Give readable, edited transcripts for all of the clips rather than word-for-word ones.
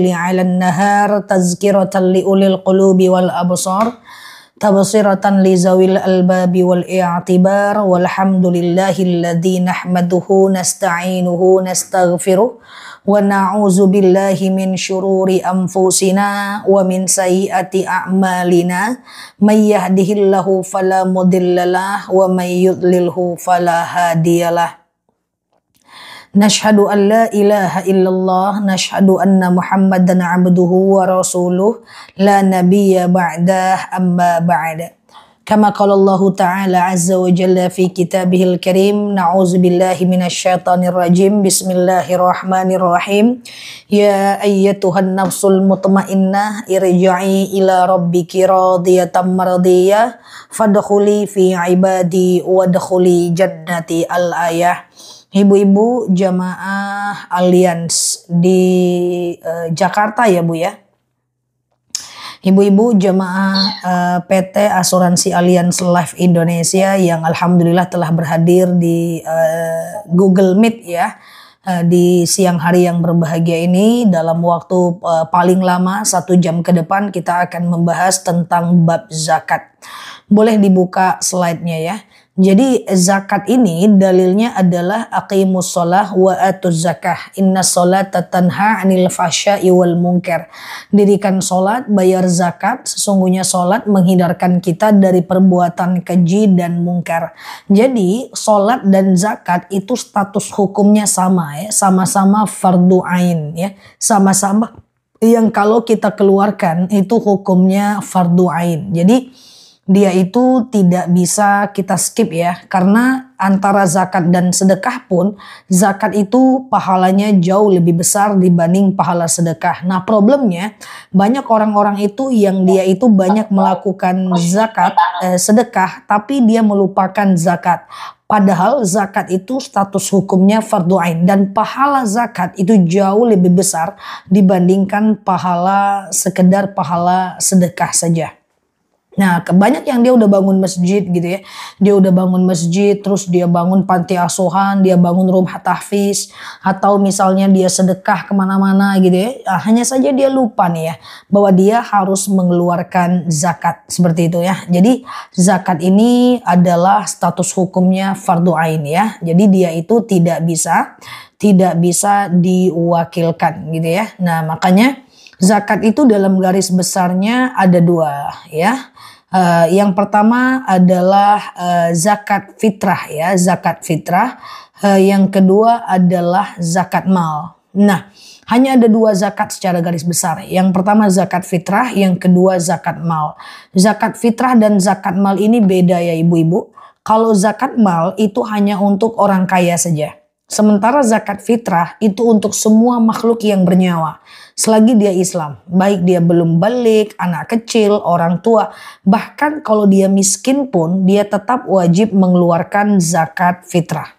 'ala an-nahar tazkiratan li ulil qulubi wal absar tabsiratan li zawil albabi wal i'tibar walhamdulillahilladzi nahmaduhu nasta'inuhu nastaghfiruh wa na'udzu billahi min syururi anfusina wa min sayyiati a'malina may yahdihillahu fala mudhillalah wa may yudlilhu fala hadiyalah. Nashhadu an la ilaha illallah, nashhadu anna Muhammadan abduhu wa rasuluh, la nabiyya ba'dah, amma ba'da. Kama qala Allah Ta'ala azza wa jalla fi kitabihil karim, na'udzu billahi minasyaitonir rajim, bismillahirrahmanirrahim. Ya ayyatuhan nafsul mutmainnah, irji'i ila rabbiki radiyatan mardiyah, fadkhuli fi ibadi wadkhuli jannati. Al-ayah. Ibu-ibu jamaah Alliance di Jakarta ya Bu ya. Ibu-ibu jamaah PT Asuransi Alliance Life Indonesia yang alhamdulillah telah berhadir di Google Meet ya. Di siang hari yang berbahagia ini dalam waktu paling lama 1 jam ke depan kita akan membahas tentang bab zakat. Boleh dibuka slide-nya ya. Jadi zakat ini dalilnya adalah aqimus shalah wa atuz zakah. Inna sholata tanha 'anil fahsya'i wal munkar. Dirikan salat, bayar zakat, sesungguhnya salat menghindarkan kita dari perbuatan keji dan mungkar. Jadi salat dan zakat itu status hukumnya sama ya, sama-sama fardu ain ya. Sama-sama yang kalau kita keluarkan itu hukumnya fardu ain. Jadi dia itu tidak bisa kita skip ya, karena antara zakat dan sedekah pun zakat itu pahalanya jauh lebih besar dibanding pahala sedekah. Nah problemnya banyak orang-orang itu yang dia itu banyak melakukan zakat, sedekah tapi dia melupakan zakat. Padahal zakat itu status hukumnya fardu ain dan pahala zakat itu jauh lebih besar dibandingkan pahala sekedar pahala sedekah saja. Nah, banyak yang dia udah bangun masjid gitu ya. Dia udah bangun masjid, terus dia bangun panti asuhan, dia bangun rumah tahfiz, atau misalnya dia sedekah kemana-mana gitu ya. Nah, hanya saja dia lupa nih ya, bahwa dia harus mengeluarkan zakat seperti itu ya. Jadi zakat ini adalah status hukumnya fardu ain ya. Jadi dia itu tidak bisa diwakilkan gitu ya. Nah, makanya zakat itu dalam garis besarnya ada 2 ya. Yang pertama adalah zakat fitrah ya, zakat fitrah. Yang kedua adalah zakat mal. Nah, hanya ada 2 zakat secara garis besar. Yang pertama zakat fitrah, yang kedua zakat mal. Zakat fitrah dan zakat mal ini beda ya ibu-ibu. Kalau zakat mal itu hanya untuk orang kaya saja. Sementara zakat fitrah itu untuk semua makhluk yang bernyawa. Selagi dia Islam, baik dia belum balik, anak kecil, orang tua. Bahkan kalau dia miskin pun dia tetap wajib mengeluarkan zakat fitrah.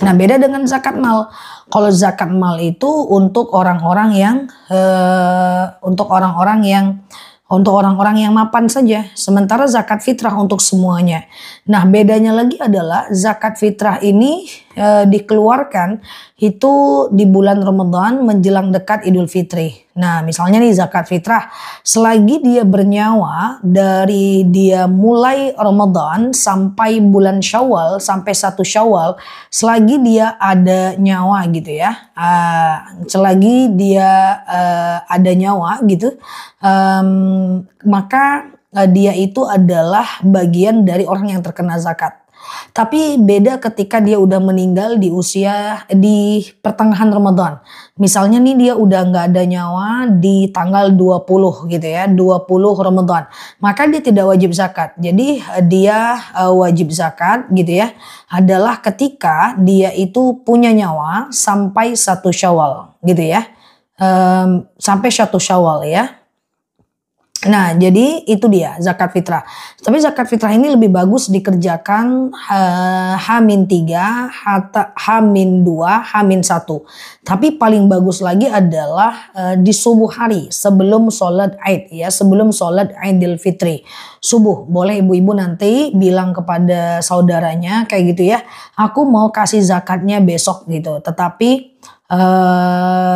Nah beda dengan zakat mal. Kalau zakat mal itu untuk orang-orang yang mapan saja. Sementara zakat fitrah untuk semuanya. Nah bedanya lagi adalah zakat fitrah ini dikeluarkan itu di bulan Ramadan menjelang dekat Idul Fitri. Nah misalnya nih zakat fitrah selagi dia bernyawa dari dia mulai Ramadan sampai bulan Syawal sampai 1 Syawal, selagi dia ada nyawa gitu ya, selagi dia ada nyawa gitu, maka dia itu adalah bagian dari orang yang terkena zakat. Tapi beda ketika dia udah meninggal di pertengahan Ramadan. Misalnya nih dia udah nggak ada nyawa di tanggal 20 gitu ya, 20 Ramadan. Maka dia tidak wajib zakat. Jadi dia wajib zakat gitu ya, adalah ketika dia itu punya nyawa sampai 1 Syawal gitu ya. Sampai 1 Syawal ya. Nah jadi itu dia zakat fitrah. Tapi zakat fitrah ini lebih bagus dikerjakan H-3, H-2, H-1. Tapi paling bagus lagi adalah di subuh hari sebelum sholat Aid ya, sebelum sholat Idul Fitri. Subuh boleh ibu-ibu nanti bilang kepada saudaranya kayak gitu ya, aku mau kasih zakatnya besok gitu. Tetapi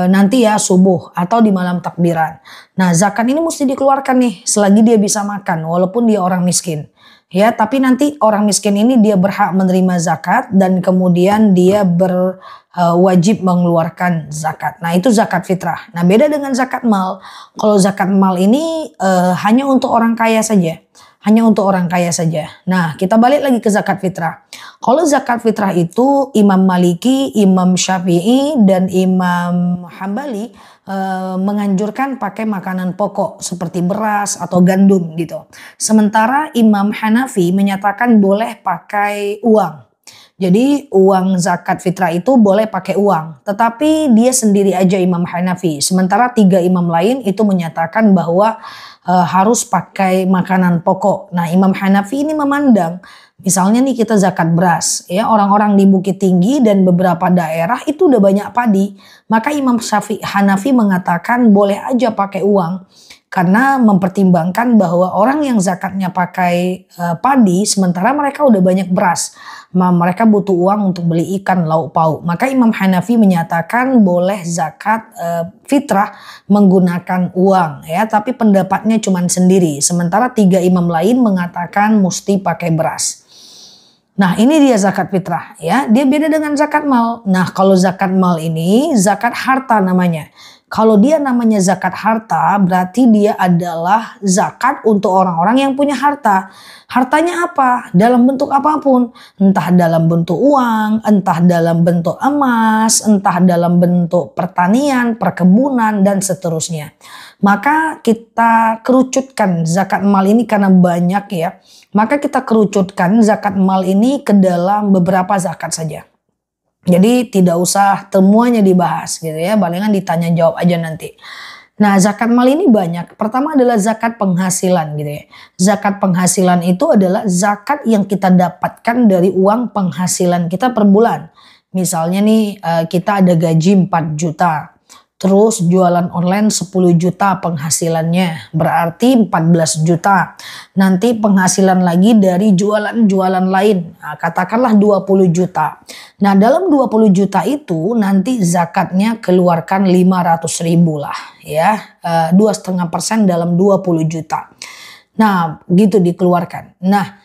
nanti ya subuh atau di malam takbiran. Nah zakat ini mesti dikeluarkan nih selagi dia bisa makan walaupun dia orang miskin. Ya, tapi nanti orang miskin ini dia berhak menerima zakat dan kemudian dia berwajib mengeluarkan zakat. Nah itu zakat fitrah. Nah beda dengan zakat mal. Kalau zakat mal ini hanya untuk orang kaya saja. Hanya untuk orang kaya saja. Nah kita balik lagi ke zakat fitrah. Kalau zakat fitrah itu Imam Maliki, Imam Syafi'i dan Imam Hambali menganjurkan pakai makanan pokok seperti beras atau gandum gitu. Sementara Imam Hanafi menyatakan boleh pakai uang. Jadi uang zakat fitrah itu boleh pakai uang. Tetapi dia sendiri aja Imam Hanafi. Sementara 3 imam lain itu menyatakan bahwa harus pakai makanan pokok. Nah Imam Hanafi ini memandang misalnya nih kita zakat beras, ya orang-orang di Bukit Tinggi dan beberapa daerah itu udah banyak padi. Maka Imam Hanafi mengatakan boleh aja pakai uang. Karena mempertimbangkan bahwa orang yang zakatnya pakai padi sementara mereka udah banyak beras. Mereka butuh uang untuk beli ikan, lauk pauk. Maka Imam Hanafi menyatakan boleh zakat fitrah menggunakan uang. Ya, tapi pendapatnya cuma sendiri. Sementara 3 imam lain mengatakan mesti pakai beras. Nah ini dia zakat fitrah ya, dia beda dengan zakat mal. Nah kalau zakat mal ini zakat harta namanya. Kalau dia namanya zakat harta berarti dia adalah zakat untuk orang-orang yang punya harta. Hartanya apa? Dalam bentuk apapun. Entah dalam bentuk uang, entah dalam bentuk emas, entah dalam bentuk pertanian, perkebunan dan seterusnya. Maka kita kerucutkan zakat mal ini karena banyak ya. Maka kita kerucutkan zakat mal ini ke dalam beberapa zakat saja. Jadi tidak usah semuanya dibahas gitu ya. Palingan ditanya jawab aja nanti. Nah zakat mal ini banyak. Pertama adalah zakat penghasilan gitu ya. Zakat penghasilan itu adalah zakat yang kita dapatkan dari uang penghasilan kita per bulan. Misalnya nih kita ada gaji 4 juta. Terus jualan online 10 juta penghasilannya, berarti 14 juta. Nanti penghasilan lagi dari jualan-jualan lain, nah, katakanlah 20 juta. Nah dalam 20 juta itu nanti zakatnya keluarkan 500 ribu lah ya, 2,5% dalam 20 juta. Nah gitu dikeluarkan. Nah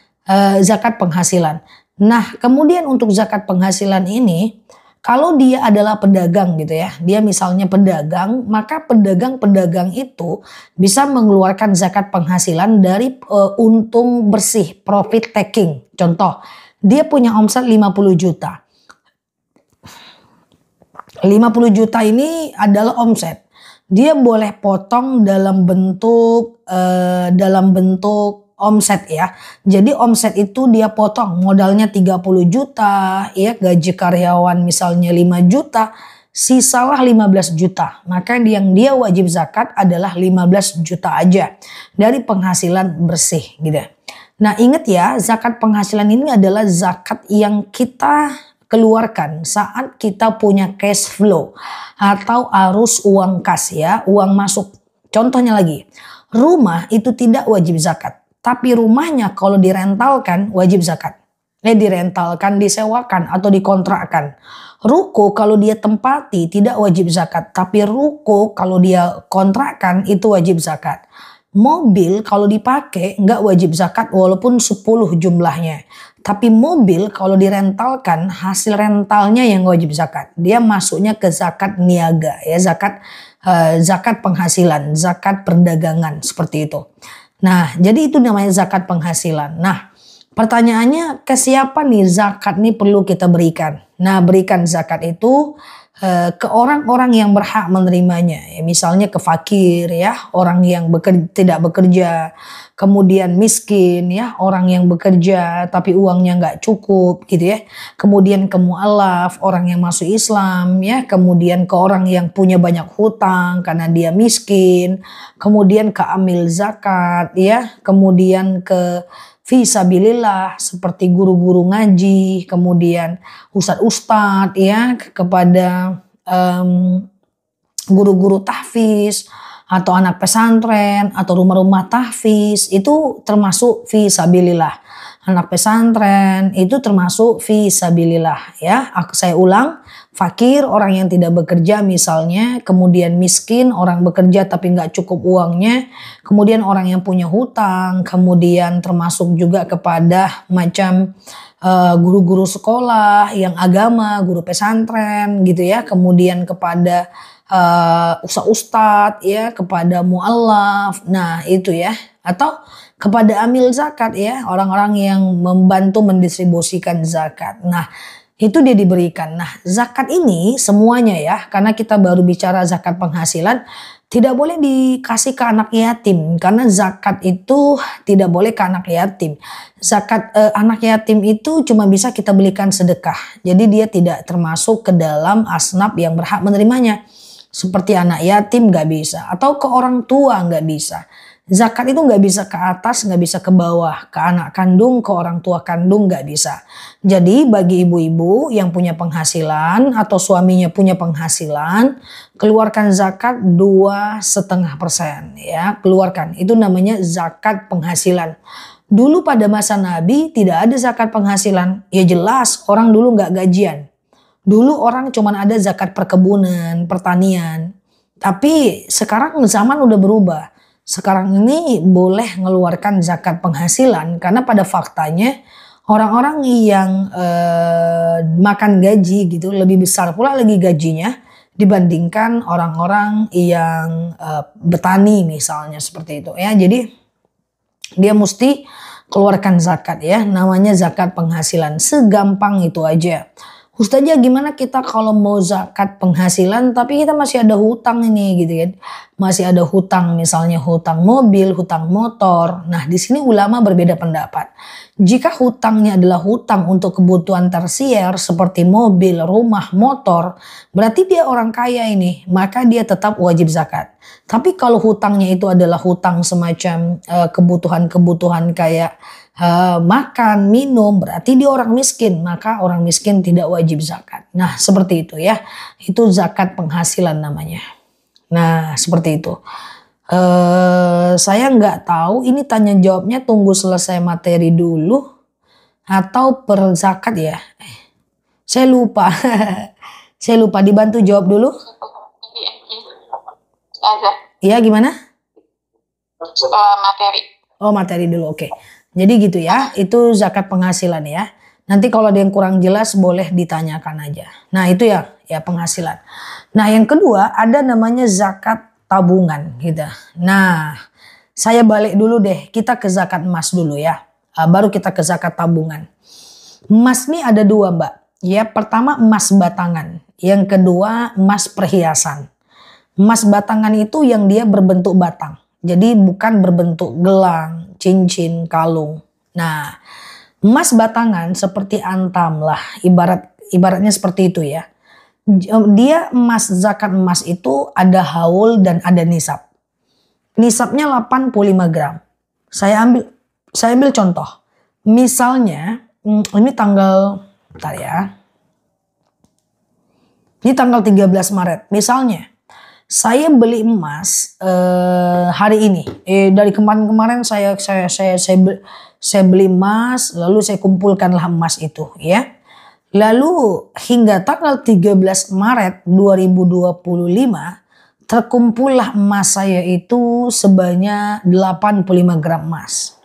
zakat penghasilan. Nah kemudian untuk zakat penghasilan ini, kalau dia adalah pedagang gitu ya, dia misalnya pedagang, maka pedagang-pedagang itu bisa mengeluarkan zakat penghasilan dari untung bersih, profit taking. Contoh, dia punya omset 50 juta. 50 juta ini adalah omset. Dia boleh potong dalam bentuk omset ya. Jadi omset itu dia potong modalnya 30 juta ya, gaji karyawan misalnya 5 juta, sisalah 15 juta. Maka yang dia wajib zakat adalah 15 juta aja dari penghasilan bersih gitu. Nah ingat ya, zakat penghasilan ini adalah zakat yang kita keluarkan saat kita punya cash flow atau arus uang kas ya, uang masuk. Contohnya lagi, rumah itu tidak wajib zakat. Tapi rumahnya kalau direntalkan wajib zakat. Direntalkan, disewakan atau dikontrakkan. Ruko kalau dia tempati tidak wajib zakat. Tapi ruko kalau dia kontrakkan itu wajib zakat. Mobil kalau dipakai nggak wajib zakat walaupun 10 jumlahnya. Tapi mobil kalau direntalkan hasil rentalnya yang wajib zakat. Dia masuknya ke zakat niaga ya, zakat penghasilan, zakat perdagangan seperti itu. Nah, jadi itu namanya zakat penghasilan. Nah, pertanyaannya ke siapa nih zakat nih perlu kita berikan? Nah, berikan zakat itu ke orang-orang yang berhak menerimanya. Ya, misalnya ke fakir ya, orang yang tidak bekerja. Kemudian miskin ya, orang yang bekerja tapi uangnya nggak cukup gitu ya. Kemudian ke mu'alaf, orang yang masuk Islam ya. Kemudian ke orang yang punya banyak hutang karena dia miskin. Kemudian ke amil zakat ya. Kemudian ke fisabilillah seperti guru-guru ngaji. Kemudian ustadz-ustadz ya, kepada guru-guru tahfiz atau anak pesantren atau rumah-rumah tahfiz, itu termasuk fisabilillah. Anak pesantren itu termasuk fisabilillah ya. Saya ulang, fakir, orang yang tidak bekerja misalnya, kemudian miskin, orang bekerja tapi nggak cukup uangnya, kemudian orang yang punya hutang, kemudian termasuk juga kepada macam guru-guru sekolah yang agama, guru pesantren gitu ya, kemudian kepada ustadz ya, kepada mualaf, nah itu ya, atau kepada amil zakat ya, orang-orang yang membantu mendistribusikan zakat. Nah, itu dia diberikan. Nah, zakat ini semuanya ya, karena kita baru bicara zakat penghasilan, tidak boleh dikasih ke anak yatim karena zakat itu tidak boleh ke anak yatim. Zakat anak yatim itu cuma bisa kita belikan sedekah. Jadi dia tidak termasuk ke dalam asnaf yang berhak menerimanya. Seperti anak yatim nggak bisa, atau ke orang tua nggak bisa. Zakat itu nggak bisa ke atas, nggak bisa ke bawah, ke anak kandung, ke orang tua kandung nggak bisa. Jadi bagi ibu-ibu yang punya penghasilan atau suaminya punya penghasilan, keluarkan zakat 2,5% ya, keluarkan. Itu namanya zakat penghasilan. Dulu pada masa Nabi tidak ada zakat penghasilan, ya jelas orang dulu nggak gajian. Dulu orang cuma ada zakat perkebunan, pertanian. Tapi sekarang zaman udah berubah. Sekarang ini boleh mengeluarkan zakat penghasilan karena pada faktanya orang-orang yang makan gaji gitu lebih besar pula lagi gajinya dibandingkan orang-orang yang bertani misalnya seperti itu ya. Jadi dia mesti keluarkan zakat ya, namanya zakat penghasilan. Segampang itu aja. Ustazah gimana kita kalau mau zakat penghasilan tapi kita masih ada hutang ini gitu kan. Masih ada hutang misalnya hutang mobil, hutang motor. Nah di sini ulama berbeda pendapat. Jika hutangnya adalah hutang untuk kebutuhan tersier seperti mobil, rumah, motor. Berarti dia orang kaya ini. Maka dia tetap wajib zakat. Tapi kalau hutangnya itu adalah hutang semacam kebutuhan-kebutuhan kayak makan, minum, berarti dia orang miskin, maka orang miskin tidak wajib zakat. Nah seperti itu ya, itu zakat penghasilan namanya. Nah seperti itu. Saya nggak tahu ini tanya jawabnya tunggu selesai materi dulu atau per zakat ya. Saya lupa. Saya lupa, dibantu jawab dulu. Iya gimana? Materi. Oh materi dulu, oke. Jadi gitu ya, itu zakat penghasilan ya. Nanti kalau ada yang kurang jelas boleh ditanyakan aja. Nah itu ya penghasilan. Nah yang kedua ada namanya zakat tabungan gitu. Nah saya balik dulu deh, kita ke zakat emas dulu ya. Baru kita ke zakat tabungan. Emas nih ada dua mbak. Ya pertama emas batangan, yang kedua emas perhiasan. Emas batangan itu yang dia berbentuk batang. Jadi bukan berbentuk gelang, cincin, kalung. Nah, emas batangan seperti antam lah, ibaratnya seperti itu ya. Dia emas, zakat emas itu ada haul dan ada nisab. Nisabnya 85 gram. Saya ambil contoh. Misalnya, ini tanggal, bentar ya. Ini tanggal 13 Maret. Misalnya, saya beli emas hari ini. Dari kemarin-kemarin saya beli emas, lalu saya kumpulkanlah emas itu ya. Lalu hingga tanggal 13 Maret 2025 terkumpullah emas saya itu sebanyak 85 gram emas.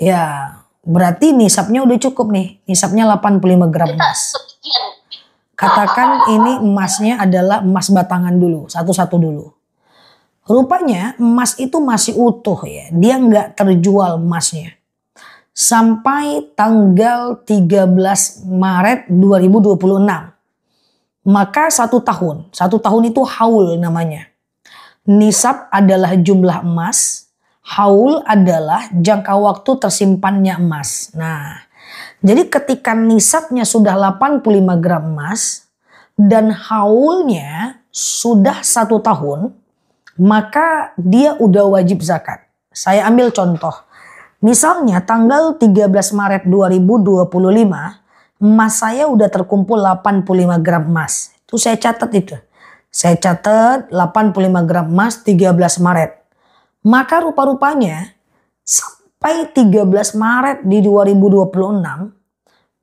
Ya, berarti nisabnya udah cukup nih. Nisabnya 85 gram emas. Katakan ini emasnya adalah emas batangan dulu, satu-satu dulu. Rupanya emas itu masih utuh ya, dia nggak terjual emasnya. Sampai tanggal 13 Maret 2026. Maka satu tahun itu haul namanya. Nisab adalah jumlah emas, haul adalah jangka waktu tersimpannya emas. Nah, jadi ketika nisabnya sudah 85 gram emas dan haulnya sudah 1 tahun, maka dia udah wajib zakat. Saya ambil contoh. Misalnya tanggal 13 Maret 2025, emas saya udah terkumpul 85 gram emas. Itu saya catat itu. Saya catat 85 gram emas 13 Maret. Maka rupa-rupanya sampai 13 Maret di 2026,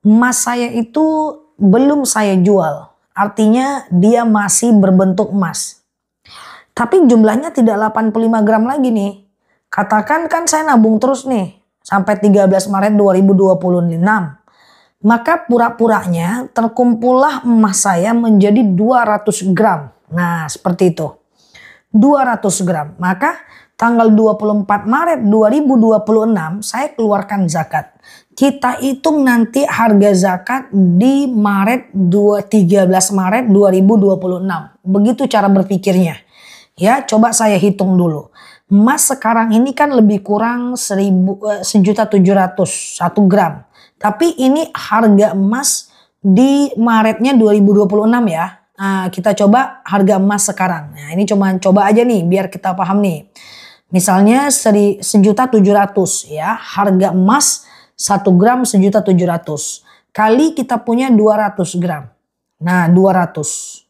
emas saya itu belum saya jual. Artinya dia masih berbentuk emas. Tapi jumlahnya tidak 85 gram lagi nih. Katakan kan saya nabung terus nih sampai 13 Maret 2026. Maka pura-puranya terkumpullah emas saya menjadi 200 gram. Nah seperti itu. 200 gram. Maka tanggal 24 Maret 2026 saya keluarkan zakat. Kita hitung nanti harga zakat di 13 Maret 2026. Begitu cara berpikirnya. Ya, coba saya hitung dulu. Emas sekarang ini kan lebih kurang 1.700.000 1 gram. Tapi ini harga emas di Maretnya 2026 ya. Nah, kita coba harga emas sekarang. Nah, ini coba aja nih biar kita paham nih. Misalnya 1.700.000 ya. Harga emas 1 gram 1.700.000. Kali kita punya 200 gram. Nah, 200.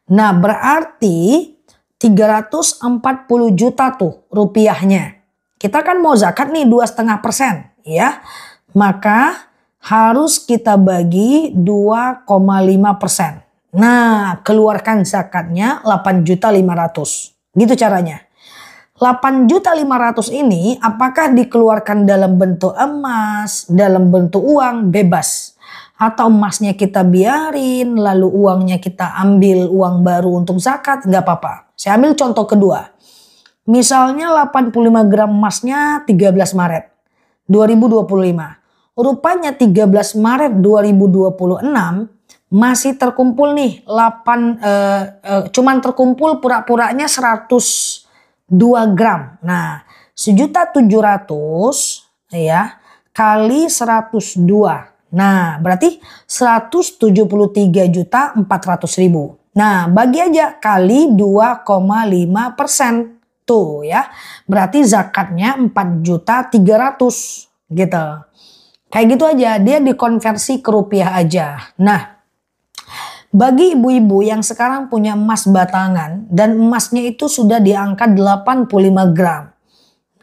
Nah, berarti 340 juta tuh rupiahnya. Kita kan mau zakat nih 2,5% ya. Maka harus kita bagi 2,5%. Nah, keluarkan zakatnya 8.500.000. Gitu caranya. 8.500.000 ini apakah dikeluarkan dalam bentuk emas, dalam bentuk uang, bebas. Atau emasnya kita biarin, lalu uangnya kita ambil uang baru untuk zakat, nggak apa-apa. Saya ambil contoh kedua. Misalnya 85 gram emasnya 13 Maret 2025. Rupanya 13 Maret 2026 masih terkumpul nih cuman terkumpul pura-puranya 102 gram. Nah, 1.700.000 ya kali 102. Nah, berarti 173.400.000. Nah, bagi aja kali 2,5%. Tuh ya. Berarti zakatnya 4.300.000 gitu. Kayak gitu aja, dia dikonversi ke rupiah aja. Nah, bagi ibu-ibu yang sekarang punya emas batangan dan emasnya itu sudah di angka 85 gram.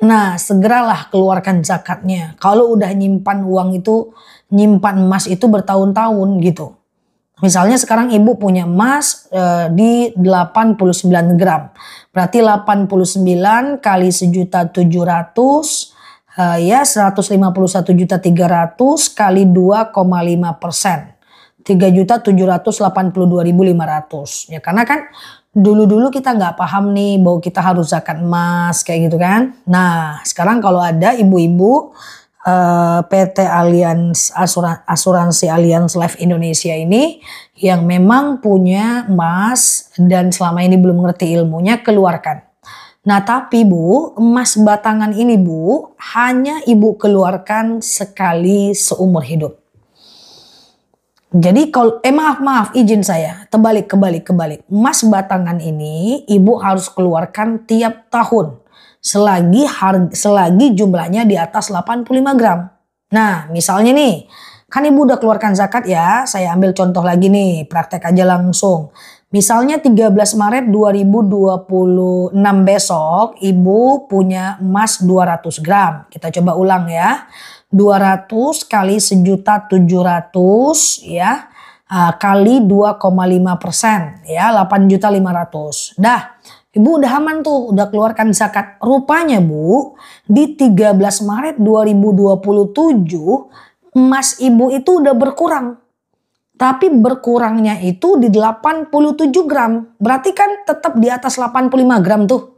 Nah, segeralah keluarkan zakatnya. Kalau udah nyimpan uang itu, nyimpan emas itu bertahun-tahun gitu. Misalnya sekarang ibu punya emas di 89 gram. Berarti 89 kali 1.700.000 ya 151.300.000 kali 2,5%. 3.782.500. Ya karena kan dulu-dulu kita nggak paham nih bahwa kita harus zakat emas kayak gitu kan. Nah sekarang kalau ada ibu-ibu PT Asuransi Allianz Life Indonesia ini yang memang punya emas dan selama ini belum ngerti ilmunya, keluarkan. Nah tapi Bu, emas batangan ini Bu, hanya ibu keluarkan sekali seumur hidup. Jadi kalau maaf izin saya, kebalik. Emas batangan ini ibu harus keluarkan tiap tahun selagi jumlahnya di atas 85 gram. Nah, misalnya nih, kan ibu udah keluarkan zakat ya. Saya ambil contoh lagi nih, praktek aja langsung. Misalnya 13 Maret 2026 besok ibu punya emas 200 gram. Kita coba ulang ya. 200 kali 1.700.000 ya kali 2,5% ya 8.500.000. Dah, ibu udah aman tuh, udah keluarkan zakat. Rupanya Bu, di 13 Maret 2027 emas ibu itu udah berkurang. Tapi berkurangnya itu di 87 gram. Berarti kan tetap di atas 85 gram tuh.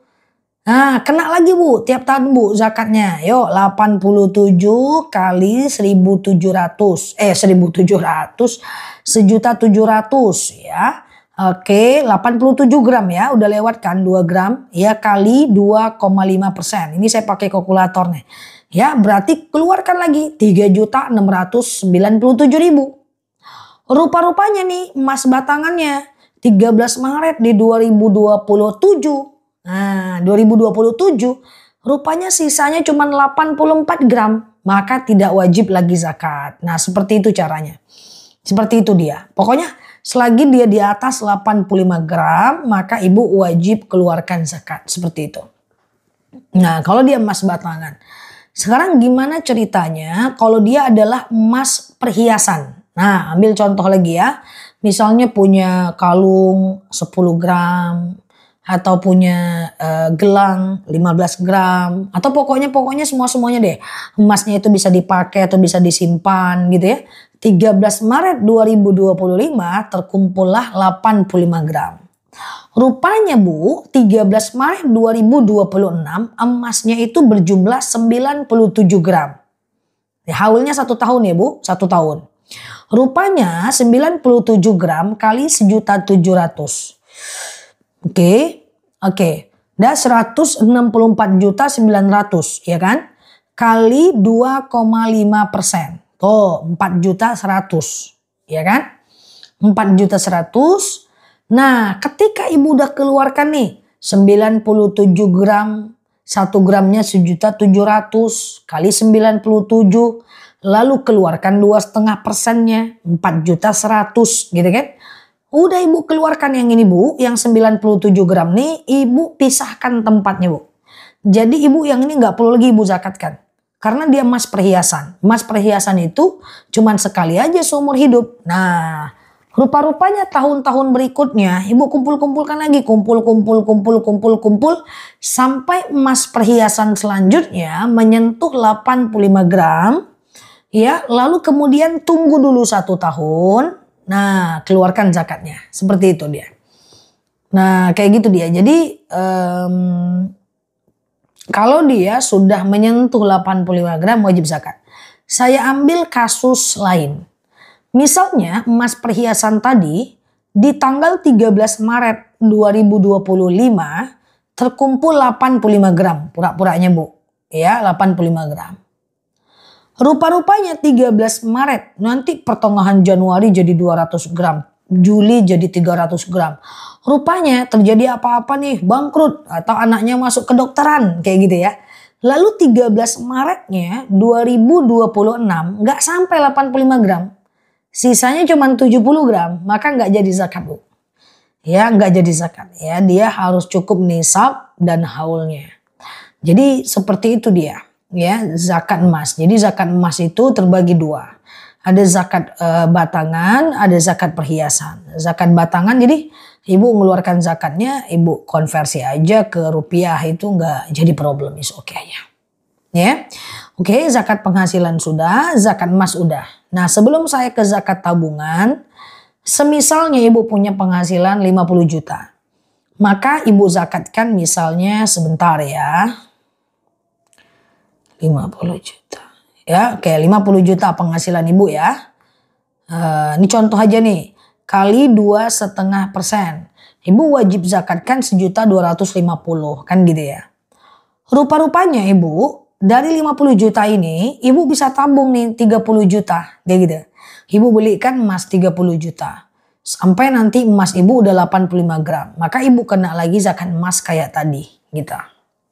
Nah, kena lagi Bu, tiap tahun Bu zakatnya. Yuk, 87 kali 1.700. 1.700 ya. Oke, 87 gram ya, udah lewat kan 2 gram. Ya, kali 2,5%. Ini saya pakai kalkulator nih. Ya, berarti keluarkan lagi 3.697.000. Rupa-rupanya nih emas batangannya 13 Maret di 2027. Nah, 2027 rupanya sisanya cuma 84 gram. Maka tidak wajib lagi zakat. Nah, seperti itu caranya. Seperti itu dia. Pokoknya selagi dia di atas 85 gram, maka ibu wajib keluarkan zakat. Seperti itu. Nah, kalau dia emas batangan. Sekarang gimana ceritanya kalau dia adalah emas perhiasan? Nah, ambil contoh lagi ya. Misalnya punya kalung 10 gram atau punya gelang 15 gram atau pokoknya semuanya deh. Emasnya itu bisa dipakai atau bisa disimpan gitu ya. 13 Maret 2025 terkumpullah 85 gram. Rupanya Bu, 13 Maret 2026 emasnya itu berjumlah 97 gram. Ya, haulnya 1 tahun ya Bu, 1 tahun. Rupanya 97 gram kali 1.700.000. Oke. Dan 164.900.000 ya kan? Kali 2,5%. Tuh 4.100.000 ya kan? 4.100.000. Nah, ketika Ibu udah keluarkan nih 97 gram, 1 gramnya 1.700.000 kali 97, lalu keluarkan 2,5%-nya 4.100.000 gitu kan. Udah Ibu keluarkan yang ini Bu, yang 97 gram nih Ibu pisahkan tempatnya Bu. Jadi Ibu yang ini nggak perlu lagi Ibu zakatkan. Karena dia emas perhiasan. Emas perhiasan itu cuman sekali aja seumur hidup. Nah, rupa-rupanya tahun-tahun berikutnya Ibu kumpul-kumpulkan lagi. Kumpul. Sampai emas perhiasan selanjutnya menyentuh 85 gram. Ya, lalu kemudian tunggu dulu 1 tahun. Nah, keluarkan zakatnya. Seperti itu dia. Nah, kayak gitu dia. Jadi, kalau dia sudah menyentuh 85 gram wajib zakat. Saya ambil kasus lain. Misalnya emas perhiasan tadi di tanggal 13 Maret 2025 terkumpul 85 gram. Pura-puranya Bu. Ya, 85 gram. Rupa-rupanya 13 Maret nanti pertengahan Januari jadi 200 gram. Juli jadi 300 gram. Rupanya terjadi apa-apa nih, bangkrut atau anaknya masuk kedokteran kayak gitu ya. Lalu 13 Maretnya 2026 nggak sampai 85 gram. Sisanya cuma 70 gram, maka nggak jadi zakat Bu. Ya, nggak jadi zakat ya. Dia harus cukup nisab dan haulnya. Jadi seperti itu dia. Ya, zakat emas. Jadi zakat emas itu terbagi 2. Ada zakat batangan, ada zakat perhiasan. Zakat batangan jadi Ibu mengeluarkan zakatnya, Ibu konversi aja ke rupiah, itu nggak jadi problem, is oke ya. Ya. Oke, zakat penghasilan sudah, zakat emas udah. Nah, sebelum saya ke zakat tabungan, semisalnya Ibu punya penghasilan 50 juta. Maka Ibu zakatkan misalnya sebentar ya. 50 juta. Ya, oke, 50 juta penghasilan Ibu ya. Ini contoh aja nih. Kali 2,5%. Ibu wajib zakatkan 1.250.000 kan gitu ya. Rupa-rupanya Ibu dari 50 juta ini Ibu bisa tabung nih 30 juta kayak gitu. Ibu belikan emas 30 juta. Sampai nanti emas Ibu udah 85 gram. Maka Ibu kena lagi zakat emas kayak tadi gitu.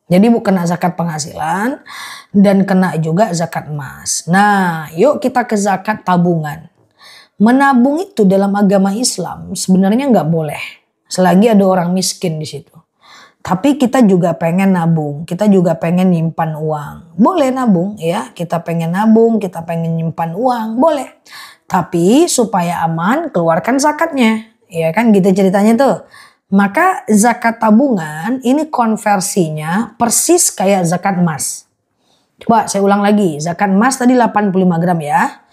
Jadi Ibu kena zakat penghasilan dan kena juga zakat emas. Nah, yuk kita ke zakat tabungan. Menabung itu dalam agama Islam sebenarnya nggak boleh. Selagi ada orang miskin di situ. Tapi kita juga pengen nabung. Kita juga pengen nyimpan uang. Boleh nabung ya. Kita pengen nabung, kita pengen nyimpan uang. Boleh. Tapi supaya aman keluarkan zakatnya. Ya kan gitu ceritanya tuh. Maka zakat tabungan ini konversinya persis kayak zakat emas. Coba saya ulang lagi. Zakat emas tadi 85 gram ya.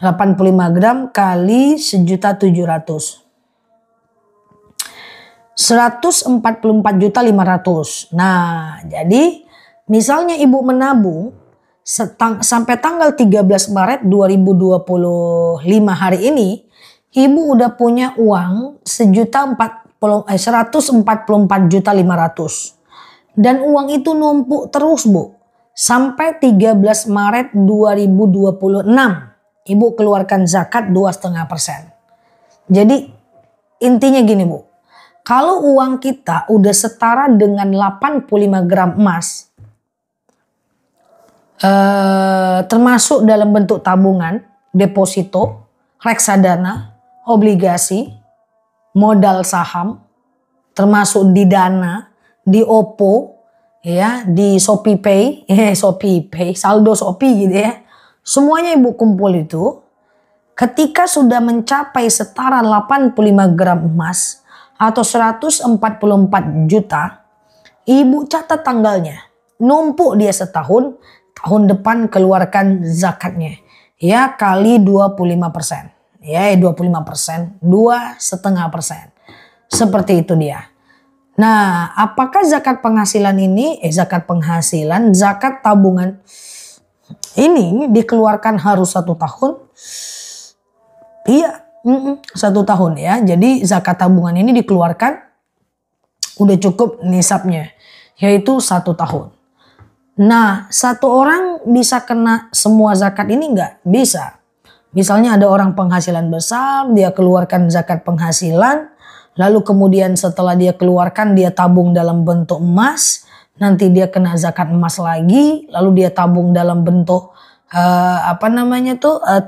85 gram kali 1.700.000. 144.500.000. Nah, jadi misalnya Ibu menabung sampai tanggal 13 Maret 2025 hari ini, Ibu udah punya uang 144.500.000. Dan uang itu numpuk terus Bu. Sampai 13 Maret 2026. Ibu keluarkan zakat 2,5%. Jadi intinya gini Bu. Kalau uang kita udah setara dengan 85 gram emas. Termasuk dalam bentuk tabungan, deposito, reksadana, obligasi, modal saham. Termasuk di Dana, di Oppo, ya, di ShopeePay, saldo Shopee gitu ya. Semuanya Ibu kumpul itu, Ketika sudah mencapai setara 85 gram emas atau 144 juta, ibu catat tanggalnya. Numpuk dia setahun, tahun depan keluarkan zakatnya. Ya, kali 25%. Ya, 25%, 2,5%. Seperti itu dia. Nah, apakah zakat penghasilan ini, zakat tabungan ini dikeluarkan harus 1 tahun? Iya, 1 tahun ya. Jadi zakat tabungan ini dikeluarkan udah cukup nisabnya, yaitu 1 tahun. Nah, satu orang bisa kena semua zakat ini nggak? Bisa. Misalnya ada orang penghasilan besar, dia keluarkan zakat penghasilan, lalu kemudian setelah dia keluarkan dia tabung dalam bentuk emas, nanti dia kena zakat emas lagi, lalu dia tabung dalam bentuk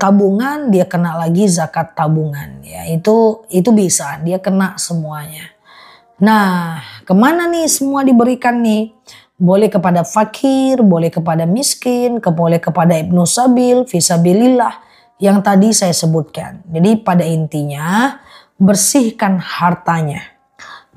tabungan, dia kena lagi zakat tabungan. Ya, itu bisa, dia kena semuanya. Nah, kemana nih semua diberikan nih? Boleh kepada fakir, boleh kepada miskin, boleh kepada ibnu sabil, fisabilillah yang tadi saya sebutkan. Jadi pada intinya bersihkan hartanya.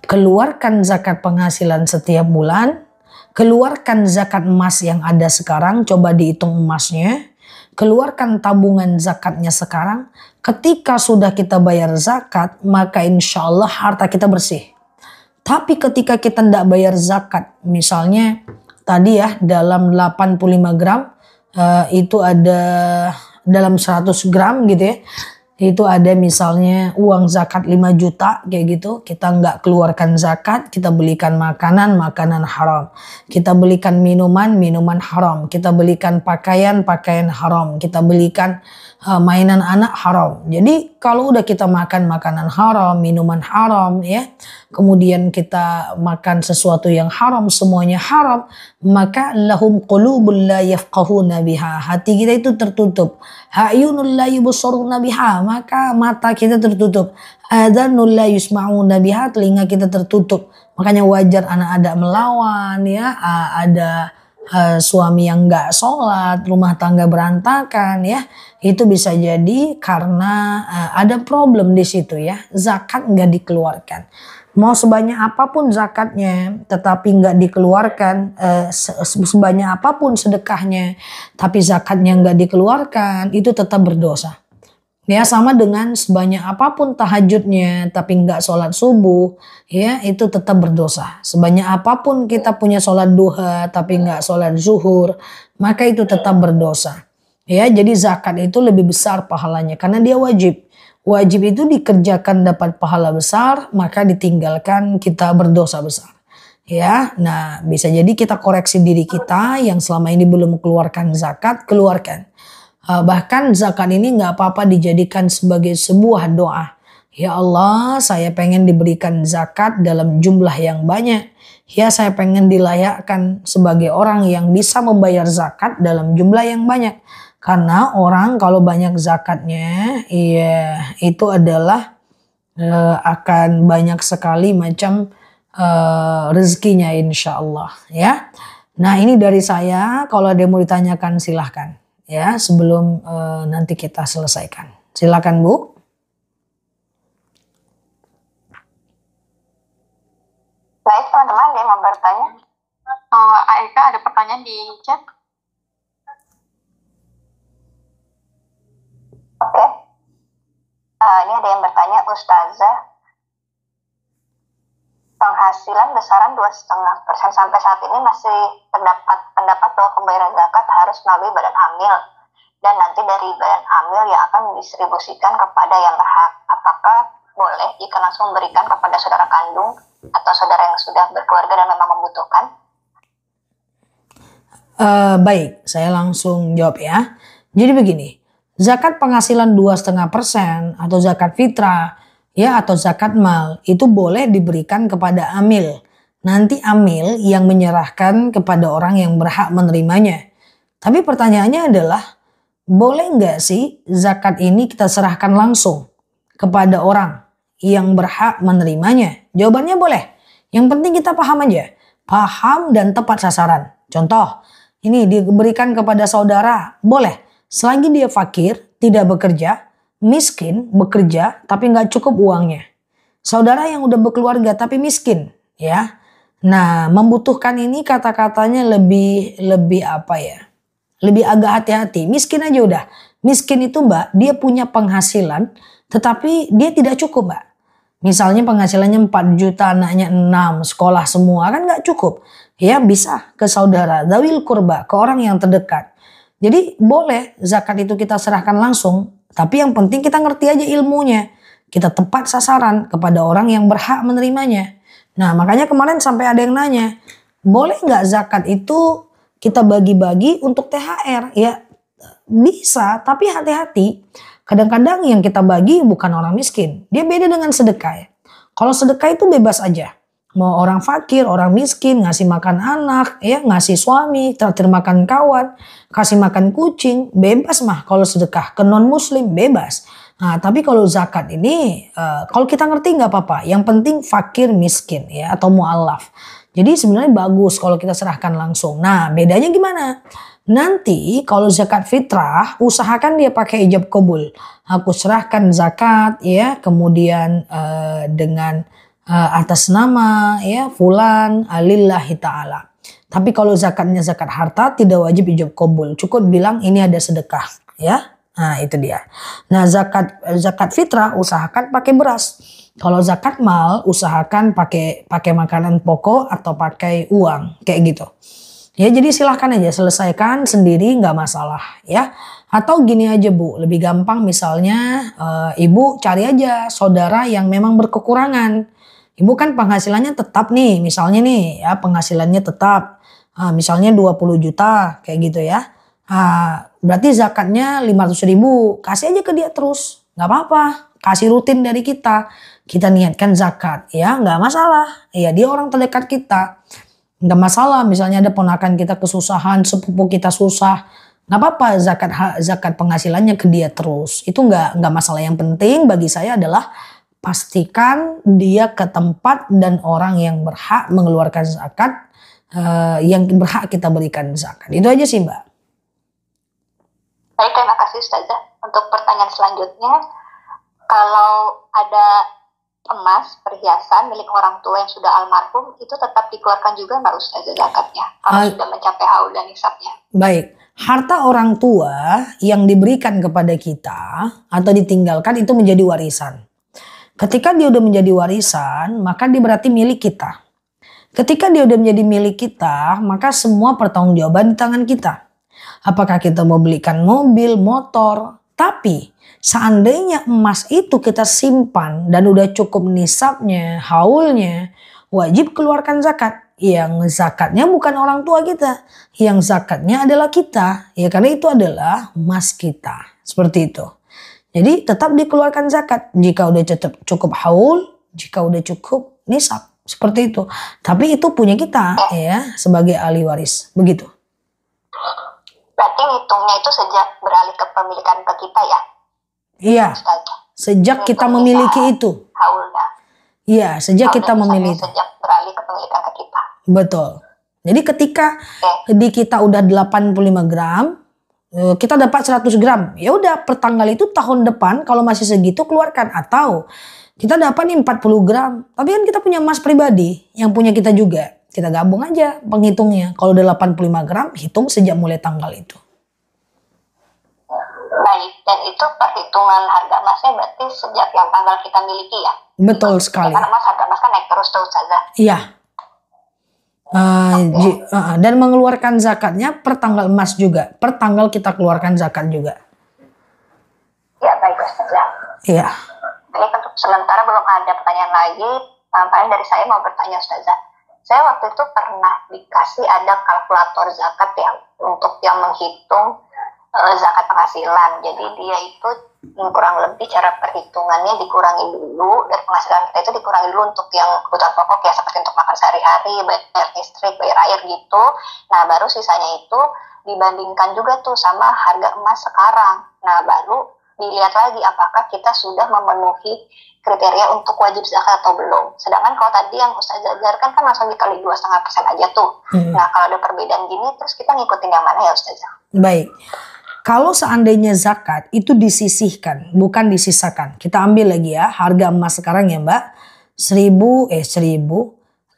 Keluarkan zakat penghasilan setiap bulan. Keluarkan zakat emas yang ada sekarang, coba dihitung emasnya. Keluarkan tabungan zakatnya sekarang. Ketika sudah kita bayar zakat, maka insya Allah harta kita bersih. Tapi ketika kita tidak bayar zakat, misalnya tadi ya dalam 85 gram itu ada dalam 100 gram gitu ya, itu ada misalnya uang zakat 5 juta kayak gitu, kita nggak keluarkan zakat, kita belikan makanan haram, kita belikan minuman haram, kita belikan pakaian haram, kita belikan mainan anak haram. Jadi kalau udah kita makan makanan haram, minuman haram ya, kemudian kita makan sesuatu yang haram, semuanya haram, maka lahum qulubun la yafqahuna biha, hati kita itu tertutup. A'yunul la yubsaruna biha, maka mata kita tertutup. Adhanul la yusma'una biha, telinga kita tertutup. Makanya wajar anak ada melawan ya, ada suami yang nggak sholat, rumah tangga berantakan ya, itu bisa jadi karena ada problem di situ ya, zakat nggak dikeluarkan. Mau sebanyak apapun zakatnya, tetapi nggak dikeluarkan, sebanyak apapun sedekahnya, tapi zakatnya nggak dikeluarkan, itu tetap berdosa. Ya, sama dengan sebanyak apapun tahajudnya tapi nggak sholat subuh, ya itu tetap berdosa. Sebanyak apapun kita punya sholat duha tapi nggak sholat zuhur, maka itu tetap berdosa. Ya, jadi zakat itu lebih besar pahalanya karena dia wajib. Wajib itu dikerjakan dapat pahala besar, maka ditinggalkan kita berdosa besar. Ya, nah bisa jadi kita koreksi diri kita yang selama ini belum keluarkan zakat, keluarkan. Bahkan zakat ini nggak apa-apa dijadikan sebagai sebuah doa. Ya Allah, saya pengen diberikan zakat dalam jumlah yang banyak. Ya, saya pengen dilayakkan sebagai orang yang bisa membayar zakat dalam jumlah yang banyak. Karena orang kalau banyak zakatnya, ya itu adalah akan banyak sekali macam rezekinya insya Allah. Ya, nah ini dari saya. Kalau ada yang mau ditanyakan silahkan. Ya, sebelum nanti kita selesaikan. Silakan Bu. Baik teman-teman, ada yang mau bertanya? Aika ada pertanyaan di chat. Oke. Ini ada yang bertanya, Ustazah, penghasilan besaran 2,5% sampai saat ini masih terdapat pendapat bahwa pembayaran zakat harus melalui badan amil dan nanti dari badan amil yang akan didistribusikan kepada yang berhak. Apakah boleh jika langsung memberikan kepada saudara kandung atau saudara yang sudah berkeluarga dan memang membutuhkan? Baik, saya langsung jawab ya. Jadi begini, zakat penghasilan 2,5% atau zakat fitrah ya atau zakat mal itu boleh diberikan kepada amil. Nanti amil yang menyerahkan kepada orang yang berhak menerimanya. Tapi pertanyaannya adalah, boleh nggak sih zakat ini kita serahkan langsung kepada orang yang berhak menerimanya? Jawabannya boleh. Yang penting kita paham aja. Paham dan tepat sasaran. Contoh, ini diberikan kepada saudara, boleh. Selagi dia fakir, tidak bekerja, miskin, bekerja, tapi nggak cukup uangnya. Saudara yang udah berkeluarga tapi miskin, ya. Nah, membutuhkan ini kata-katanya lebih apa ya? Lebih agak hati-hati. Miskin aja udah. Miskin itu Mbak, dia punya penghasilan, tetapi dia tidak cukup Mbak. Misalnya penghasilannya 4 juta, anaknya 6, sekolah semua, kan nggak cukup. Ya bisa ke saudara, zawil kurba, ke orang yang terdekat. Jadi boleh zakat itu kita serahkan langsung, tapi yang penting kita ngerti aja ilmunya. Kita tepat sasaran kepada orang yang berhak menerimanya. Nah makanya kemarin sampai ada yang nanya, boleh nggak zakat itu kita bagi-bagi untuk THR? Ya bisa, tapi hati-hati. Kadang-kadang yang kita bagi bukan orang miskin. Dia beda dengan sedekah ya. Kalau sedekah itu bebas aja. Mau orang fakir, orang miskin, ngasih makan anak, ya ngasih suami, traktir makan kawan, kasih makan kucing, bebas mah kalau sedekah. Ke non muslim bebas. Nah, tapi kalau zakat ini, kalau kita ngerti nggak apa-apa. Yang penting fakir miskin ya atau mu'alaf. Jadi sebenarnya bagus kalau kita serahkan langsung. Nah bedanya gimana? Nanti kalau zakat fitrah usahakan dia pakai ijab kabul. Aku serahkan zakat ya, kemudian dengan atas nama ya fulan alillahi ta'ala. Tapi kalau zakatnya zakat harta tidak wajib ijab kabul. Cukup bilang ini ada sedekah ya. Nah itu dia. Nah zakat fitrah usahakan pakai beras. Kalau zakat mal usahakan pakai makanan pokok atau pakai uang kayak gitu. Ya jadi silahkan aja selesaikan sendiri nggak masalah ya. Atau gini aja Bu, lebih gampang misalnya Ibu cari aja saudara yang memang berkekurangan. Ibu kan penghasilannya tetap nih, misalnya nih ya penghasilannya tetap. Misalnya 20 juta kayak gitu ya. Berarti zakatnya 500.000, kasih aja ke dia terus. Nggak apa-apa, kasih rutin dari kita. Kita niatkan zakat ya nggak masalah. Ya dia orang terdekat kita. Nggak masalah misalnya ada ponakan kita kesusahan, sepupu kita susah. Nggak apa-apa zakat penghasilannya ke dia terus. Itu nggak masalah. Yang penting bagi saya adalah pastikan dia ke tempat dan orang yang berhak mengeluarkan zakat. Yang berhak kita berikan zakat. Itu aja sih Mbak. Baik, terima kasih Ustazah. Untuk pertanyaan selanjutnya, kalau ada emas, perhiasan milik orang tua yang sudah almarhum itu tetap dikeluarkan juga nggak Ustazah zakatnya kalau sudah mencapai haul dan nisabnya? Baik, harta orang tua yang diberikan kepada kita atau ditinggalkan itu menjadi warisan. Ketika dia udah menjadi warisan, maka dia berarti milik kita. Ketika dia udah menjadi milik kita, maka semua pertanggungjawaban di tangan kita. Apakah kita mau belikan mobil, motor, tapi seandainya emas itu kita simpan dan udah cukup nisabnya, haulnya, wajib keluarkan zakat. Yang zakatnya bukan orang tua kita, yang zakatnya adalah kita. Ya karena itu adalah emas kita. Seperti itu. Jadi tetap dikeluarkan zakat jika udah cukup haul, jika udah cukup nisab. Seperti itu. Tapi itu punya kita ya sebagai ahli waris. Begitu. Berarti ngitungnya itu sejak beralih kepemilikan ke kita ya? Iya, sejak kita memiliki itu. Haulnya. Iya, sejak kita memiliki. Sejak beralih kepemilikan ke kita. Betul. Jadi ketika di kita udah 85 gram, kita dapat 100 gram. Ya udah per tanggal itu tahun depan kalau masih segitu keluarkan. Atau kita dapat nih 40 gram. Tapi kan kita punya emas pribadi yang punya kita juga. Kita gabung aja penghitungnya. Kalau udah 85 gram, hitung sejak mulai tanggal itu. Baik, dan itu perhitungan harga emasnya berarti sejak yang tanggal kita miliki ya? Betul sekali. Karena harga emas kan naik terus tuh Ustazah. Iya. Dan mengeluarkan zakatnya per tanggal emas juga. Per tanggal kita keluarkan zakat juga. Ya baik Ustazah. Iya. Baik, untuk sementara belum ada pertanyaan lagi. Paling dari saya mau bertanya Ustazah. Saya waktu itu pernah dikasih ada kalkulator zakat ya untuk yang menghitung zakat penghasilan. Jadi dia itu kurang lebih cara perhitungannya dikurangi dulu dari penghasilan kita itu dikurangi dulu untuk yang kebutuhan pokok ya seperti untuk makan sehari-hari, bayar listrik, bayar air gitu. Nah baru sisanya itu dibandingkan juga tuh sama harga emas sekarang. Nah baru dilihat lagi apakah kita sudah memenuhi kriteria untuk wajib zakat atau belum. Sedangkan kalau tadi yang Ustazah ajarkan kan langsung dikali 2,5% aja tuh. Nah kalau ada perbedaan gini terus kita ngikutin yang mana ya Ustazah? Baik. Kalau seandainya zakat itu disisihkan, bukan disisakan. Kita ambil lagi ya, harga emas sekarang ya Mbak.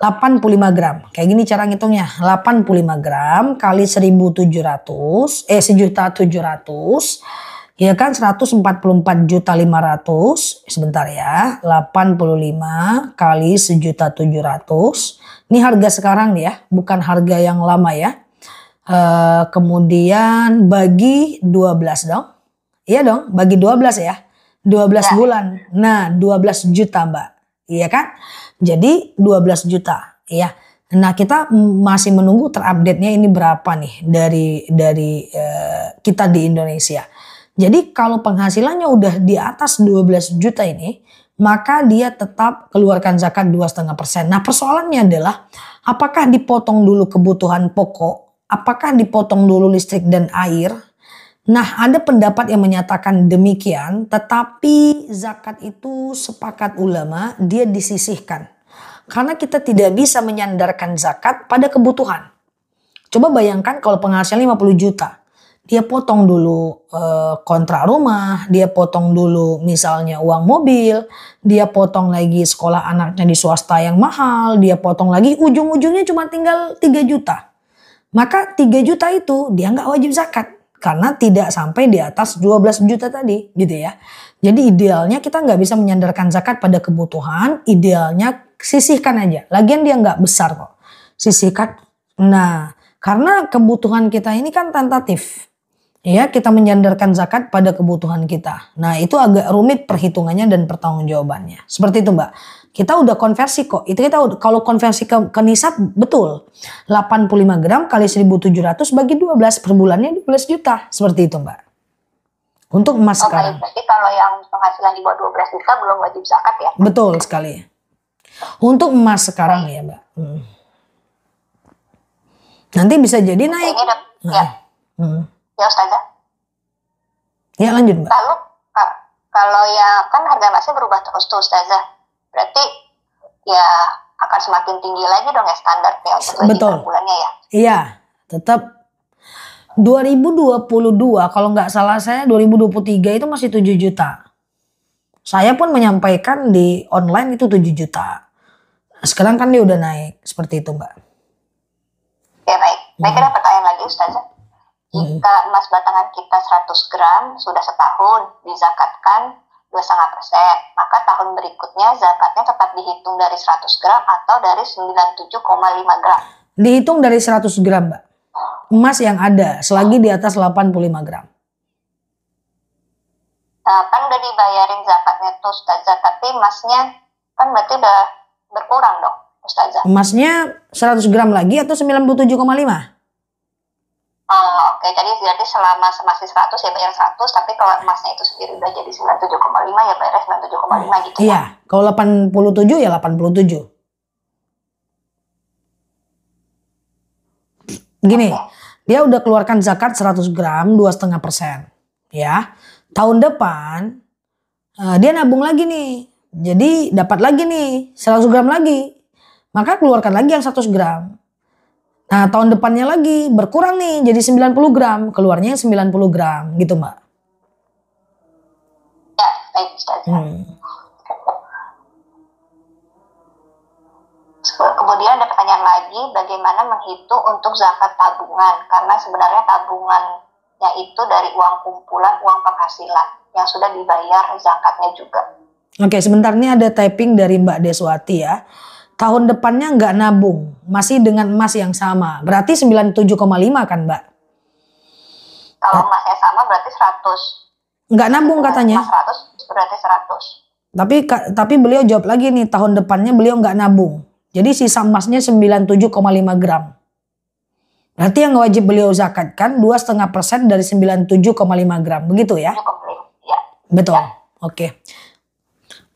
85 gram. Kayak gini cara ngitungnya. 85 gram kali 1.700, 1.700.000. Ya kan 144.500.000. Sebentar ya. 85 kali 1.700.000. Ini harga sekarang nih ya, bukan harga yang lama ya. Kemudian bagi 12 dong. Iya dong, bagi 12 ya. 12 bulan. Nah, 12 juta Mbak. Iya kan? Jadi 12 juta. Iya. Nah, kita masih menunggu terupdate-nya ini berapa nih dari kita di Indonesia. Jadi kalau penghasilannya udah di atas 12 juta ini, maka dia tetap keluarkan zakat 2,5%. Nah, persoalannya adalah apakah dipotong dulu kebutuhan pokok? Apakah dipotong dulu listrik dan air? Nah, ada pendapat yang menyatakan demikian, tetapi zakat itu sepakat ulama dia disisihkan. Karena kita tidak bisa menyandarkan zakat pada kebutuhan. Coba bayangkan kalau penghasilan 50 juta. Dia potong dulu kontrak rumah, dia potong dulu misalnya uang mobil, dia potong lagi sekolah anaknya di swasta yang mahal, dia potong lagi ujung-ujungnya cuma tinggal 3 juta. Maka 3 juta itu dia nggak wajib zakat. Karena tidak sampai di atas 12 juta tadi gitu ya. Jadi idealnya kita nggak bisa menyandarkan zakat pada kebutuhan. Idealnya sisihkan aja. Lagian dia nggak besar kok. Sisihkan. Nah karena kebutuhan kita ini kan tentatif. Ya kita menyandarkan zakat pada kebutuhan kita. Nah itu agak rumit perhitungannya dan pertanggungjawabannya. Seperti itu Mbak. Kita udah konversi kok. Itu kita kalau konversi ke nisab betul. 85 gram kali 1.700 bagi 12 per bulannya 12 juta. Seperti itu Mbak. Untuk emas sekarang. Berarti kalau yang penghasilan di bawah 12 juta belum wajib zakat ya? Betul sekali. Untuk emas sekarang ya Mbak. Nanti bisa jadi naik. Ya. Ya Ustazah. Ya lanjut Mbak. Lalu kalau ya kan harga emasnya berubah terus tuh Ustazah. Berarti ya akan semakin tinggi lagi dong ya standarnya untuk gaji per bulannya ya. Iya, tetap 2022 kalau nggak salah saya 2023 itu masih 7 juta. Saya pun menyampaikan di online itu 7 juta. Sekarang kan dia udah naik seperti itu Mbak. Ya baik. Baik, ada pertanyaan lagi Ustazah. Jika emas batangan kita 100 gram sudah setahun dizakatkan 2,5%, maka tahun berikutnya zakatnya tetap dihitung dari 100 gram atau dari 97,5 gram? Dihitung dari 100 gram Mbak. Emas yang ada selagi di atas 85 gram. Nah kan udah dibayarin zakatnya tuh Ustazah, tapi emasnya kan berarti udah berkurang dong Ustazah. Emasnya 100 gram lagi atau 97,5? Oke, jadi berarti selama masih 100 ya bayar 100, tapi kalau emasnya itu sendiri udah jadi 97,5 ya bayar 97,5 gitu ya? Iya, kalau 87 ya 87. Gini, dia udah keluarkan zakat 100 gram 2,5%. Ya, tahun depan dia nabung lagi nih. Jadi dapat lagi nih 100 gram lagi. Maka keluarkan lagi yang 100 gram. Nah tahun depannya lagi berkurang nih jadi 90 gram. Keluarnya 90 gram gitu Mbak. Ya baik Ustazah. Kemudian ada pertanyaan lagi, bagaimana menghitung untuk zakat tabungan? Karena sebenarnya tabungannya itu dari uang kumpulan, uang penghasilan yang sudah dibayar zakatnya juga. Oke, sebentar ini ada typing dari Mbak Deswati ya. Tahun depannya nggak nabung, masih dengan emas yang sama. Berarti 97,5 kan Mbak? Kalau emasnya sama berarti 100. Nggak nabung katanya. 100 berarti 100. Tapi beliau jawab lagi nih, tahun depannya beliau nggak nabung. Jadi sisa emasnya 97,5 gram. Berarti yang wajib beliau zakatkan 2,5% dari 97,5 gram. Begitu ya? Ya. Betul. Ya. Oke.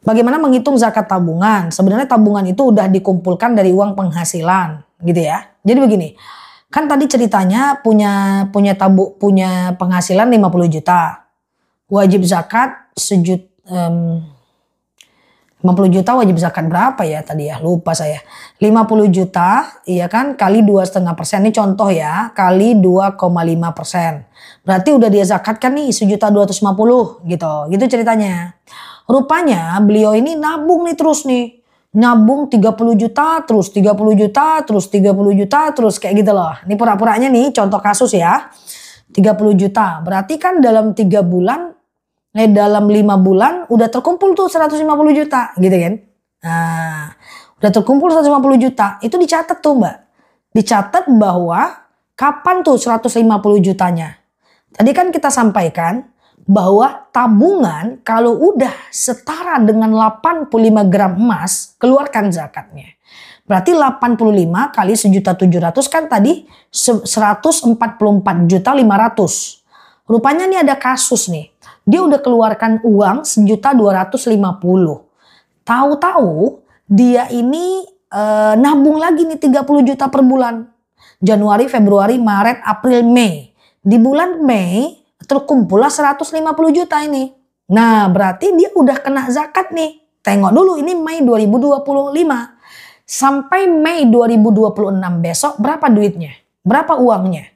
Bagaimana menghitung zakat tabungan? Sebenarnya tabungan itu udah dikumpulkan dari uang penghasilan, gitu ya. Jadi begini, kan tadi ceritanya punya penghasilan 50 juta. Wajib zakat 50 juta wajib zakat berapa ya tadi ya? Lupa saya. 50 juta, iya kan? Kali 2,5%. Ini contoh ya. Kali 2,5%. Berarti udah dia zakatkan nih 1.250.000 gitu. Gitu ceritanya. Rupanya beliau ini nabung nih terus nih. Nabung 30 juta, terus 30 juta, terus 30 juta, terus kayak gitu loh. Ini pura-puranya nih contoh kasus ya. 30 juta. Berarti kan dalam 3 bulan dalam 5 bulan udah terkumpul tuh 150 juta gitu kan. Nah, udah terkumpul 150 juta. Itu dicatat tuh Mbak. Dicatat bahwa kapan tuh 150 jutanya. Tadi kan kita sampaikan bahwa tabungan kalau udah setara dengan 85 gram emas, keluarkan zakatnya. Berarti 85 kali 1.700.000 kan tadi 144.500.000. Rupanya nih ada kasus nih. Dia udah keluarkan uang 1.250.000. Tahu-tahu dia ini nabung lagi nih 30 juta per bulan. Januari, Februari, Maret, April, Mei. Di bulan Mei terkumpullah 150 juta ini. Nah berarti dia udah kena zakat nih. Tengok dulu ini Mei 2025. Sampai Mei 2026 besok berapa duitnya? Berapa uangnya?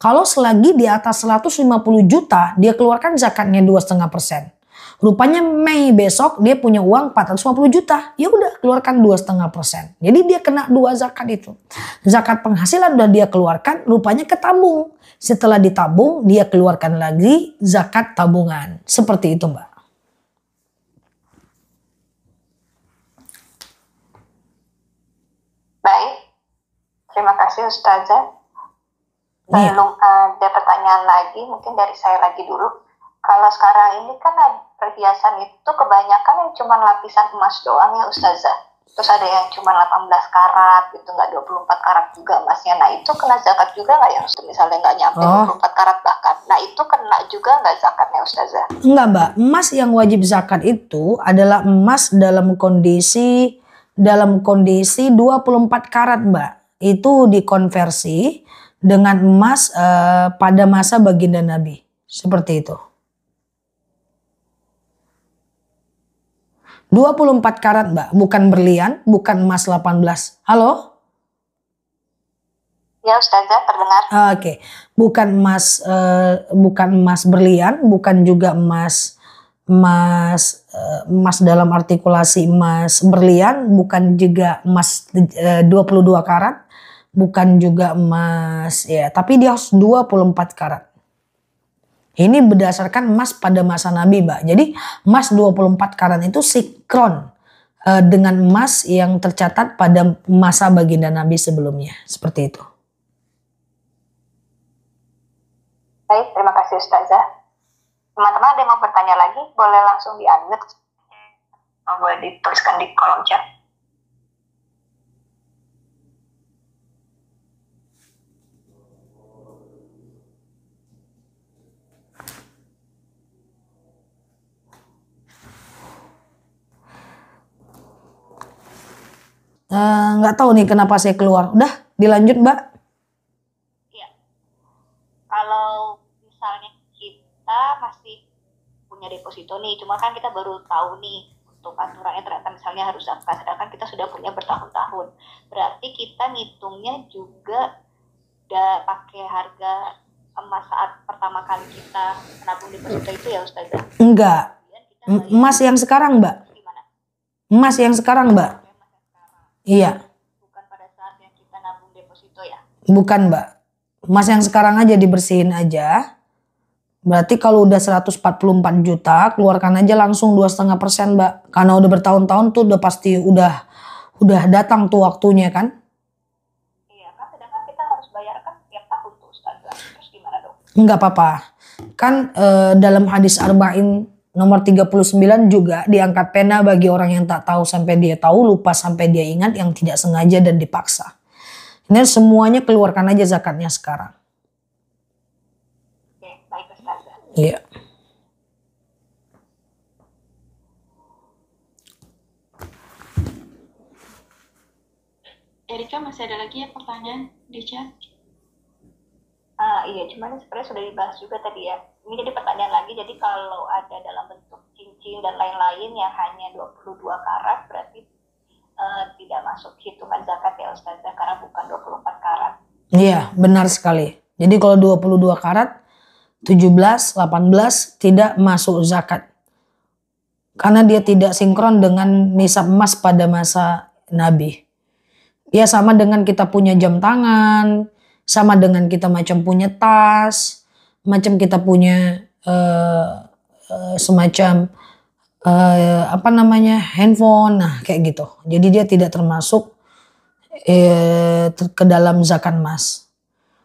Kalau selagi di atas 150 juta, dia keluarkan zakatnya 2,5%. Rupanya Mei besok dia punya uang 450 juta. Ya udah keluarkan 2,5%. Jadi dia kena 2 zakat itu. Zakat penghasilan udah dia keluarkan, rupanya ketabung. Setelah ditabung, dia keluarkan lagi zakat tabungan. Seperti itu Mbak. Baik, terima kasih Ustazah. Belum ada pertanyaan lagi, mungkin dari saya lagi dulu. Kalau sekarang ini kan perhiasan itu kebanyakan yang cuma lapisan emas doang ya Ustazah. Terus ada yang cuma 18 karat gitu, nggak 24 karat juga emasnya. Nah itu kena zakat juga nggak ya Ustazah? Misalnya nggak nyampe 24 karat bahkan. Nah itu kena juga nggak zakatnya Ustazah? Enggak Mbak, emas yang wajib zakat itu adalah emas dalam kondisi 24 karat Mbak. Itu dikonversi dengan emas pada masa baginda Nabi. Seperti itu. 24 karat Mbak, bukan berlian, bukan emas 18. Halo? Ya Ustazah, terdengar. Oke. Bukan emas berlian, bukan juga emas dalam artikulasi emas berlian, bukan juga emas 22 karat. Bukan juga emas ya, tapi dia harus 24 karat. Ini berdasarkan emas pada masa Nabi Mbak. Jadi emas 24 karat itu sinkron dengan emas yang tercatat pada masa baginda Nabi sebelumnya. Seperti itu. Baik, terima kasih Ustazah. Teman-teman ada yang mau bertanya lagi, boleh langsung di-unmute. Boleh dituliskan di kolom chat. Nggak tahu nih kenapa saya keluar. Udah dilanjut Mbak. Iya. Kalau misalnya kita masih punya deposito nih, cuma kan kita baru tahu nih untuk aturannya ternyata misalnya harus zakat, sedangkan kita sudah punya bertahun-tahun. Berarti kita ngitungnya juga udah pakai harga emas saat pertama kali kita menabung deposito itu ya Ustazah? Enggak. Emas yang sekarang Mbak. Gimana? Emas yang sekarang Mbak. Iya. Bukan pada saat yang kita nabung deposito ya? Bukan Mbak. Emas yang sekarang aja dibersihin aja. Berarti kalau udah 144 juta, keluarkan aja langsung 2,5% Mbak. Karena udah bertahun-tahun tuh udah pasti udah datang tuh waktunya kan. Iya kan, sedangkan kita harus bayar kan tiap tahun tuh Ustazah. Terus gimana dong? Enggak apa-apa. Kan dalam hadis Arba'in nomor 39 juga diangkat pena bagi orang yang tak tahu sampai dia tahu, lupa sampai dia ingat, yang tidak sengaja dan dipaksa. Ini semuanya keluarkan aja zakatnya sekarang. Oke, baik Ustazah. Iya. Erika, masih ada lagi ya pertanyaan di chat? Iya, cuman sebenarnya sudah dibahas juga tadi ya. Ini jadi pertanyaan lagi, jadi kalau ada dalam bentuk cincin cincin dan lain-lain yang hanya 22 karat berarti tidak masuk hitungan zakat ya Ustazah karena bukan 24 karat. Iya, benar sekali. Jadi kalau 22 karat, 17, 18 tidak masuk zakat. Karena dia tidak sinkron dengan nisab emas pada masa Nabi. Ya sama dengan kita punya jam tangan, sama dengan kita macam punya tas, macam kita punya semacam handphone, nah kayak gitu. Jadi dia tidak termasuk ke dalam zakat emas.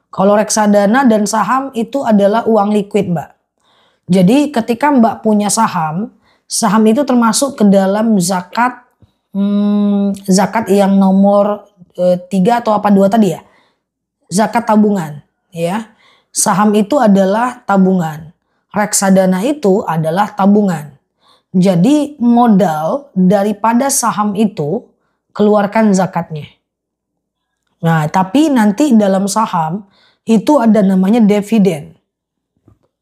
Kalau reksadana dan saham itu adalah uang liquid, Mbak. Jadi ketika Mbak punya saham itu termasuk ke dalam zakat zakat yang nomor 3 atau 2 tadi ya. Zakat tabungan, ya. Saham itu adalah tabungan. Reksadana itu adalah tabungan. Jadi modal daripada saham itu keluarkan zakatnya. Nah, tapi nanti dalam saham itu ada namanya dividen.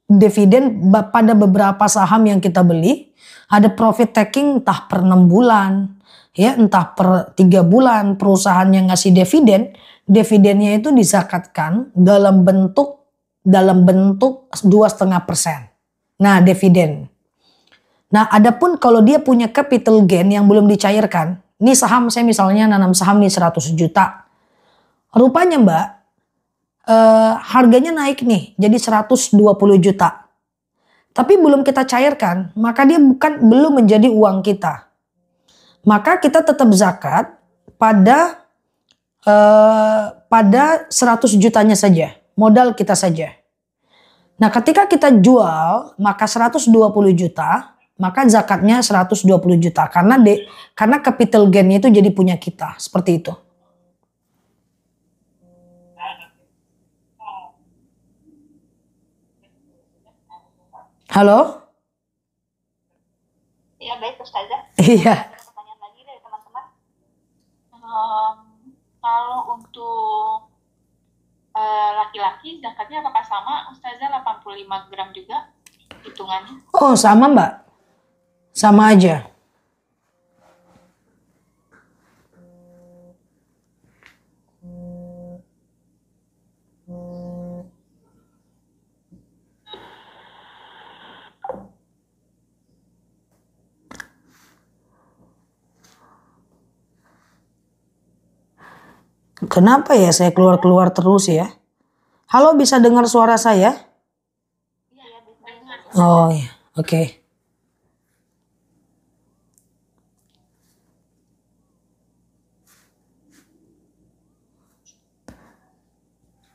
Dividen pada beberapa saham yang kita beli ada profit taking entah per 6 bulan, ya entah per 3 bulan perusahaan yang ngasih dividen, dividennya itu dizakatkan dalam bentuk 2,5%. Nah, dividen. Nah, adapun kalau dia punya capital gain yang belum dicairkan, ini saham saya misalnya nanam saham nih 100 juta. Rupanya Mbak, harganya naik nih jadi 120 juta. Tapi belum kita cairkan, maka dia belum menjadi uang kita. Maka kita tetap zakat pada 100 jutanya saja, modal kita saja. Nah, ketika kita jual maka 120 juta, maka zakatnya 120 juta karena capital gain-nya itu jadi punya kita, seperti itu. Halo? Ya baik Ustazah. Iya. Ada pertanyaan lagi dari teman-teman? Kalau untuk laki-laki zakatnya apakah sama Ustazah 85 gram juga hitungannya? Oh sama Mbak. Sama aja. Kenapa ya saya keluar-keluar terus ya? Halo, bisa dengar suara saya? Iya, bisa dengar. Oh ya, oke.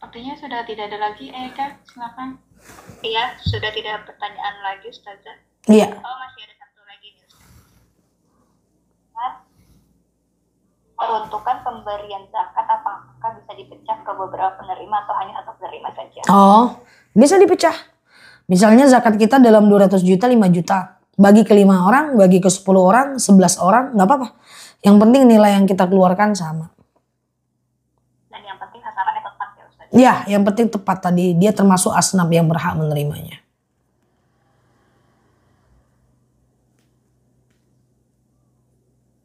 Sepertinya sudah tidak ada lagi, Eka, silakan. Iya, sudah tidak ada pertanyaan lagi Ustazah. Iya. Oh, masih ada satu lagi nih Ustazah. Peruntukan pemberian zakat apakah bisa dipecah ke beberapa penerima atau hanya satu penerima saja? Oh, bisa dipecah. Misalnya zakat kita dalam 200 juta, 5 juta. Bagi ke 5 orang, bagi ke 10 orang, 11 orang, nggak apa-apa. Yang penting nilai yang kita keluarkan sama. Dan yang penting sasarannya tepat ya Ustazah. Ya, yang penting tepat tadi. Dia termasuk asnaf yang berhak menerimanya.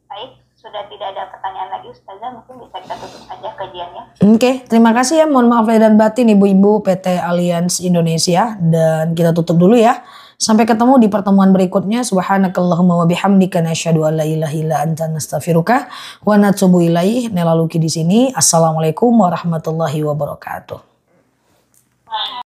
Baik, sudah tidak ada pertanyaan lagi Ustazah, mungkin bisa kita tutup saja kajiannya. Oke, terima kasih ya. Mohon maaf lahir dan batin ibu-ibu PT Allianz Indonesia. Dan kita tutup dulu ya. Sampai ketemu di pertemuan berikutnya. Subhanakallahumma wa bihamdika nasyhadu an la ilaha illa anta nastaghfiruka wa natubu ilaih. Nela Luki di sini. Assalamualaikum warahmatullahi wabarakatuh.